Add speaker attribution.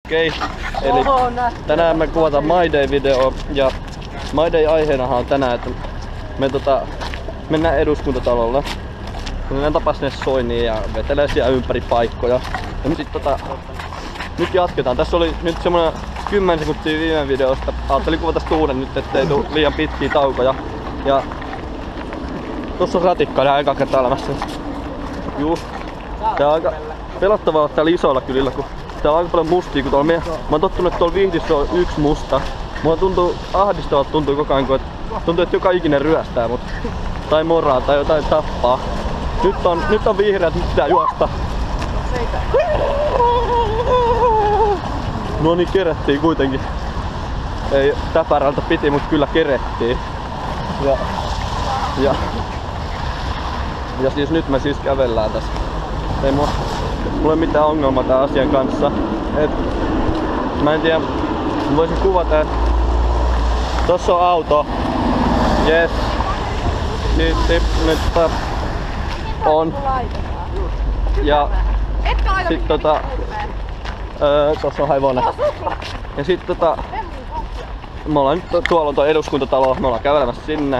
Speaker 1: Okei. Eli tänään me kuvataan My Day-video ja My Day -aiheenahan on tänään, että me mennään Eduskuntatalolle. Mennään tapaa sinne Soiniin ja vetelee siellä ympäri paikkoja. Ja nyt jatketaan. Tässä oli nyt semmonen 10 sekuntia viime videosta. Ajattelin kuvata uuden nyt, ettei tuu liian pitkiä taukoja. Ja tossa on ratikka ihan eka kertaa elämässä. Juu. Tää on aika pelottavaa olla täällä isoilla kylillä, kun täällä on aika paljon mustia, kun mä oon tottunut, että tuolla Vihdissä on yksi musta. Mulla tuntuu ahdistavalta koko ajan, että tuntuu, että joka ikinen ryöstää mut. Tai moraa tai jotain tappaa. Nyt on vihreät, nyt pitää juosta. No niin, kerettiin kuitenkin. Ei täpärältä piti, mut kyllä kerettiin. Ja siis nyt me siis kävellään tässä. Ei mulla ole mitään ongelmaa tän asian kanssa. Mä en tiedä, mä voisin kuvata, että tossa on auto. Jes. Nyt on. Ja sit tossa on hevonen. Ja sit me ollaan nyt, tuolla on tuo Eduskuntatalo, me ollaan kävelemässä sinne.